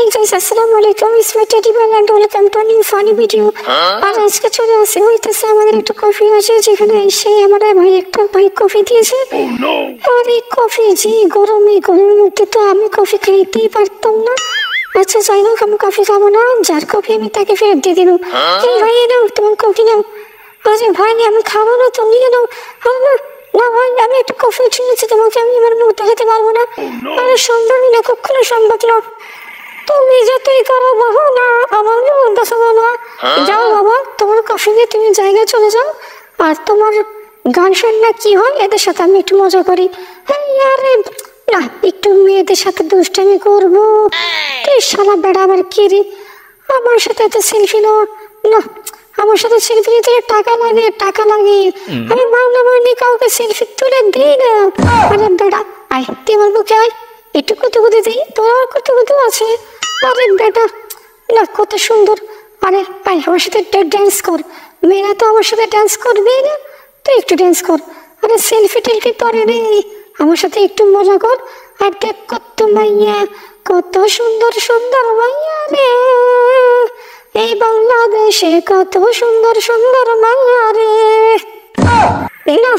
আসসালামু আলাইকুম, it's me Teddy Bear and welcome to new funny video. আর আজকে চলে আসে হইতেছে আমাদের একটা কফি আছে, যেখানে এসে আমাদের ভাই কফি দিয়েছে। আর এই কফি যে গরমের মধ্যে তো আমি কফি খাইতেই পারতাম না। আচ্ছা যাই হোক, আমি কফি খাবো না, যার কফি আমি তাকে ফেরত দিয়ে দিল। এই ভাই নাও তোমার কফি নাও। আরে ভাই আমি খাবো না, তুমি নাও। না ভাই, আমি একটু কফি চিনেছি, তোমাকে আমি আমার মুখ দেখাতে পারবো না। আরে সম্ভবই না, কখনো সম্ভব না। তুমি যতই করো বাহানা, আমার মন দেখাবো না। যাও বাবা, তোমার কফি নিয়ে তুমি জায়গায় চলে যাও। আর তোমার গান শুনলে কি হয়, এদের সাথে আমি একটু মজা করি। আরে না, একটু মেয়েদের সাথে দুষ্টামি করবো। তুই শালা বেড়া, আবার কি রে আমার সাথে এত সেলফি নেওয়া? না, আমার সাথে সেলফি নিতে টাকা লাগে। আমি মানি কাউকে সেলফি তুলে দিই না। আরে বেড়া আয়, তুই আমার বুকে আয়, একটু কুতু দিই, তোর কুতু আছে। আরে বেটা না, কত সুন্দর। আরে ভাই আমার সাথে ড্যান্স কর। মেয়েরা তো আমার সাথে ড্যান্স করবে না, তুই একটু ড্যান্স কর। আরে সেলফি টেলফি পরে রে, আমার সাথে একটু মজা কর। আর দেখ কত মাইয়া, কত সুন্দর মাইয়া রে, এই বাংলাদেশে কত সুন্দর মাইয়া রে। এই না,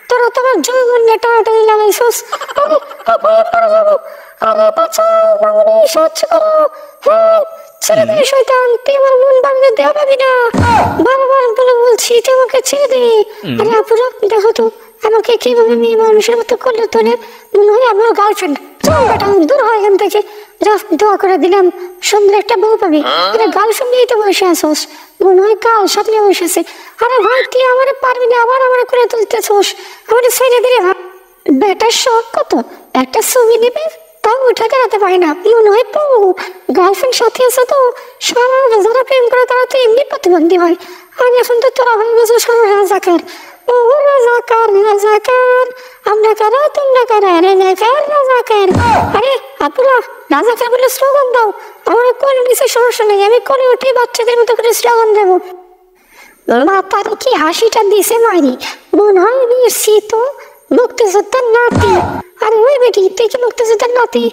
তোরা তোমার যৌবন নিয়ে টানাটানি লাগাইছস। আরে বাঁচাও, মামনি সাহায্য করো। হ্যাঁ ছেড়ে দে শয়তান, তুই আমার মন ভাঙতে দেওয়া পাবি না। বারবার বলে বলছি তুই আমাকে ছেড়ে দে। আরে আপুরা দেখো তো আমাকে কিভাবে মেয়ে মানুষের মতো করলে, তোলে মনে হয় আমার গার্লফ্রেন্ড। চল বেটা দূর হয় এখান থেকে। দোয়া করে দিলাম সুন্দর একটা বউ পাবি। আরে গার্লফ্রেন্ড নিয়েই তো বসে আসোস, মনে হয় কাল সামনে বসেছে। আরে ভাই তুই আমার পারবি না, আবার আমার করে তুলতেছোস। আমার ছেড়ে দিলে বেটার শখ কত, একটা ছবি নেবে তাও উঠে দাঁড়াতে পারে না, মনে হয় পঙ্গু। গার্লফ্রেন্ড সাথে আছে তো সারা যারা প্রেম করে তারা তো এমনি প্রতিবন্ধী হয়। আর এখন তো তোরা হয়ে গেছে সারা রাজাকার। ও রাজাকার আমরা কারা তোমরা কারা, রাজাকার। আরে আপুরা রাজাকার বলে স্লোগান দাও। আমার কোলে নিচে সমস্যা নেই, আমি কোলে উঠে বাচ্চাদের মতো করে স্লোগান দেবো। মাতার কি হাসিটা দিছে মারি, মনে হয় নিয়েছি তো মুক্তিযোদ্ধার নাতি। আরে ওই বেটি, তুই কি মুক্তিযোদ্ধার নাতি?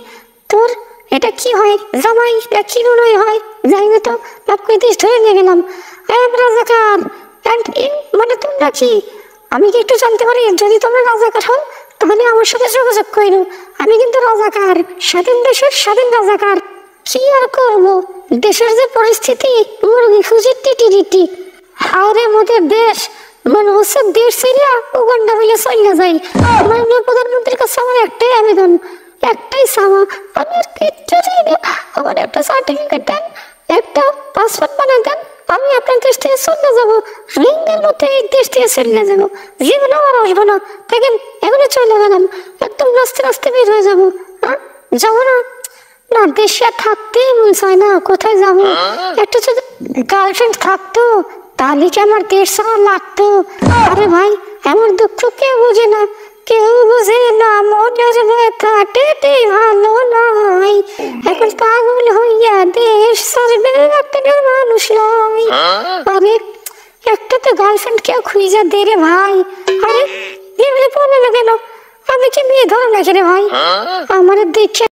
তোর এটা কি হয় জামাই, কি মনে হয়? যাই না তো বাপ কইতে ধরে নিয়ে গেলাম। রাজাকার মানে তোমরা কি, আমি কি একটু জানতে পারি? যদি তোমরা রাজাকার হও তাহলে আমার সাথে যোগাযোগ করো। আমি কিন্তু রাজাকার, স্বাধীন দেশের স্বাধীন রাজাকার। কি আর করবো, দেশের যে পরিস্থিতি, মুরগি খুঁজে টিটি। আরে মোদের দেশ মনে হচ্ছে দেশ সিরিয়া উগান্ডা বলে চলে যাই। মাননীয় প্রধানমন্ত্রীর কাছে আমার একটাই আবেদন, একটাই চাওয়া, আমি আর কিচ্ছু চাই না। আমার একটা সার্টিফিকেট দেন, একটা পাসপোর্ট বানিয়ে দেন, আমি আপনার দেশ থেকে চলে যাবো। রিঙ্গের মধ্যে এই দেশ থেকে চলে যাবো, জীবনে আর আসবো না। দেখেন এখনই চলে গেলাম, একদম রাস্তে বের হয়ে যাবো। যাবো না, না দেশে থাকতে মন চায় না, কোথায় যাবো? একটা যদি গার্লফ্রেন্ড থাকতো তাহলে কি আমার দেশ ছাড়া লাগতো? আরে ভাই আমার দুঃখ কেউ বোঝে না, মনের ব্যথা টেটে ভালো নয়। এখন পাগল হইয়া দেশ ছাড়বে একটা মানুষ নয়। আরে একটা তো গার্লফ্রেন্ড কেউ খুঁজে দে রে ভাই। আরে এমনি বলে না কেন, আমি কি মেয়ে ধরে নাকি রে ভাই? আমার দেখে